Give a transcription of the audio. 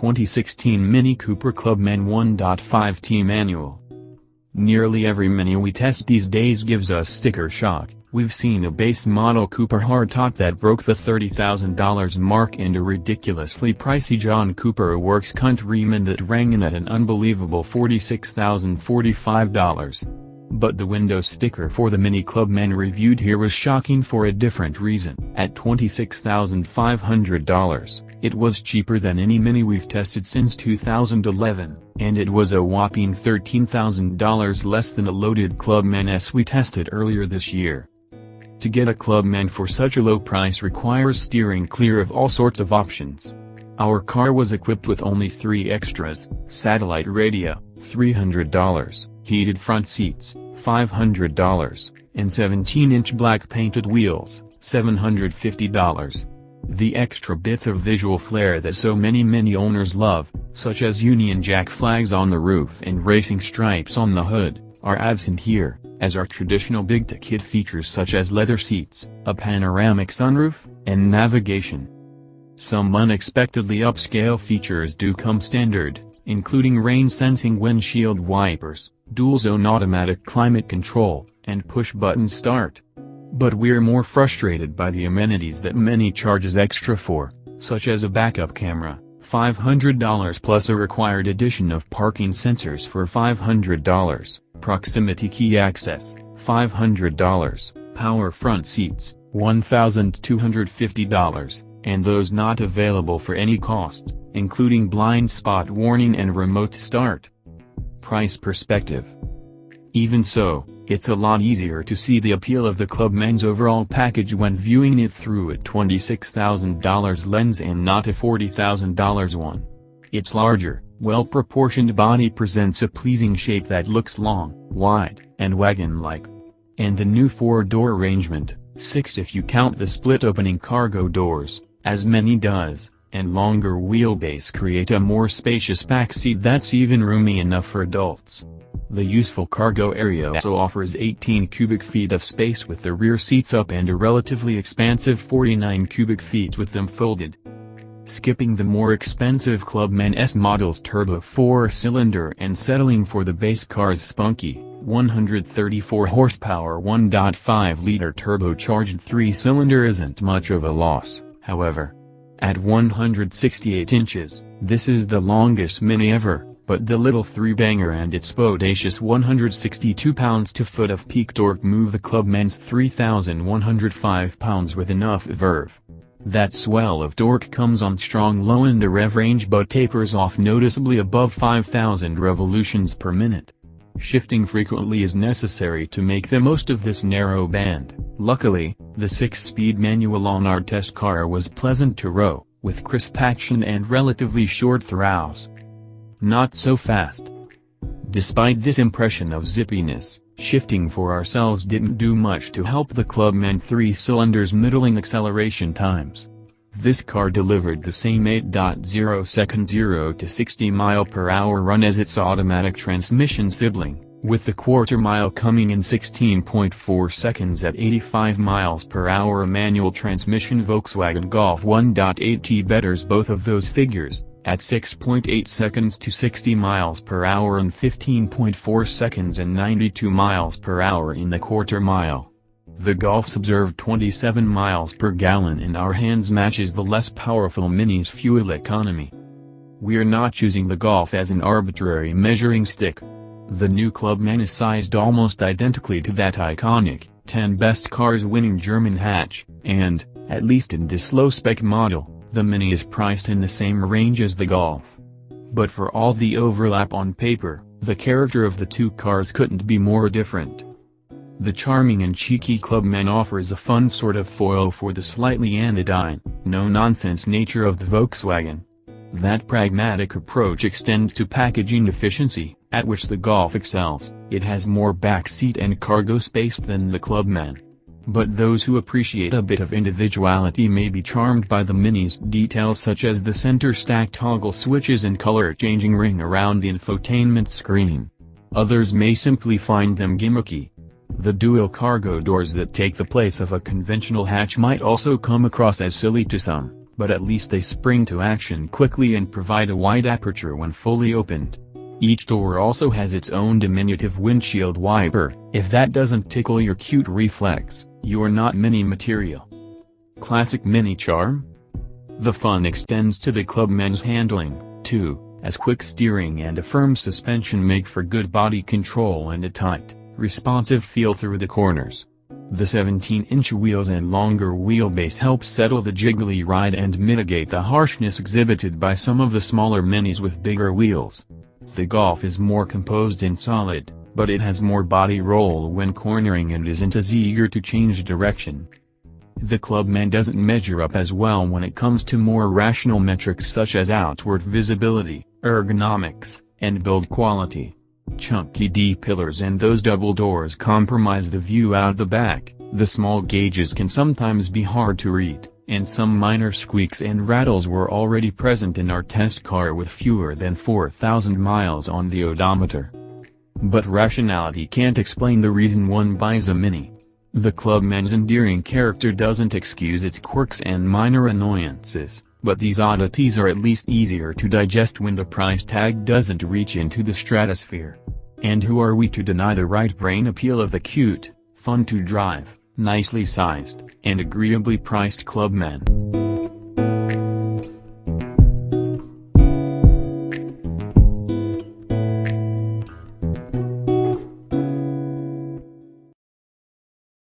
2016 Mini Cooper Clubman 1.5T Manual. Nearly every Mini we test these days gives us sticker shock. We've seen a base model Cooper hardtop that broke the $30,000 mark and a ridiculously pricey John Cooper Works Countryman that rang in at an unbelievable $46,045. But the window sticker for the Mini Clubman reviewed here was shocking for a different reason. At $26,500, it was cheaper than any Mini we've tested since 2011, and it was a whopping $13,000 less than a loaded Clubman S we tested earlier this year. To get a Clubman for such a low price requires steering clear of all sorts of options. Our car was equipped with only 3 extras: satellite radio, $300, heated front seats, $500, and 17-inch black painted wheels, $750. The extra bits of visual flair that so many Mini owners love, such as Union Jack flags on the roof and racing stripes on the hood, are absent here, as are traditional big-ticket features such as leather seats, a panoramic sunroof, and navigation. Some unexpectedly upscale features do come standard, including rain-sensing windshield wipers, dual-zone automatic climate control, and push-button start. But we're more frustrated by the amenities that Mini charges extra for, such as a backup camera, $500 plus a required addition of parking sensors for $500, proximity key access, $500, power front seats, $1,250, and those not available for any cost, including blind spot warning and remote start. Price perspective. Even so, it's a lot easier to see the appeal of the Clubman's overall package when viewing it through a $26,000 lens and not a $40,000 one. Its larger, well-proportioned body presents a pleasing shape that looks long, wide, and wagon-like. And the new 4-door arrangement, 6 if you count the split-opening cargo doors, as Mini does, and longer wheelbase create a more spacious backseat that's even roomy enough for adults. The useful cargo area also offers 18 cubic feet of space with the rear seats up and a relatively expansive 49 cubic feet with them folded. Skipping the more expensive Clubman S model's turbo 4-cylinder and settling for the base car's spunky, 134 horsepower 1.5-liter turbocharged 3-cylinder isn't much of a loss, however. At 168 inches, this is the longest Mini ever, but the little 3-banger and its bodacious 162 pounds-to-foot of peak torque move the Clubman's 3,105 pounds with enough verve. That swell of torque comes on strong low in the rev range but tapers off noticeably above 5,000 revolutions per minute. Shifting frequently is necessary to make the most of this narrow band. Luckily, the 6-speed manual on our test car was pleasant to row, with crisp action and relatively short throws. Not so fast. Despite this impression of zippiness, shifting for ourselves didn't do much to help the Clubman 3-cylinder's middling acceleration times. This car delivered the same 8.0-second 0 to 60 mph run as its automatic transmission sibling, with the quarter-mile coming in 16.4 seconds at 85 mph. A manual transmission Volkswagen Golf 1.8T betters both of those figures, at 6.8 seconds to 60 mph and 15.4 seconds and 92 mph in the quarter-mile. The Golf's observed 27 miles per gallon in our hands matches the less powerful Mini's fuel economy. We're not choosing the Golf as an arbitrary measuring stick. The new Clubman is sized almost identically to that iconic 10 best cars winning German hatch, and, at least in this low-spec model, the Mini is priced in the same range as the Golf. But for all the overlap on paper, the character of the two cars couldn't be more different. The charming and cheeky Clubman offers a fun sort of foil for the slightly anodyne, no-nonsense nature of the Volkswagen. That pragmatic approach extends to packaging efficiency, at which the Golf excels. It has more backseat and cargo space than the Clubman. But those who appreciate a bit of individuality may be charmed by the Mini's details such as the center stack toggle switches and color-changing ring around the infotainment screen. Others may simply find them gimmicky. The dual cargo doors that take the place of a conventional hatch might also come across as silly to some, but at least they spring to action quickly and provide a wide aperture when fully opened. Each door also has its own diminutive windshield wiper. If that doesn't tickle your cute reflex, you're not mini material. Classic mini charm? The fun extends to the Clubman's handling, too, as quick steering and a firm suspension make for good body control and a tight, responsive feel through the corners. The 17-inch wheels and longer wheelbase help settle the jiggly ride and mitigate the harshness exhibited by some of the smaller minis with bigger wheels. The Golf is more composed and solid, but it has more body roll when cornering and isn't as eager to change direction. The Clubman doesn't measure up as well when it comes to more rational metrics such as outward visibility, ergonomics, and build quality. Chunky D-pillars and those double doors compromise the view out the back. The small gauges can sometimes be hard to read, and some minor squeaks and rattles were already present in our test car with fewer than 4,000 miles on the odometer. But rationality can't explain the reason one buys a Mini. The Clubman's endearing character doesn't excuse its quirks and minor annoyances, but these oddities are at least easier to digest when the price tag doesn't reach into the stratosphere. And who are we to deny the right brain appeal of the cute, fun to drive, nicely sized, and agreeably priced Clubman?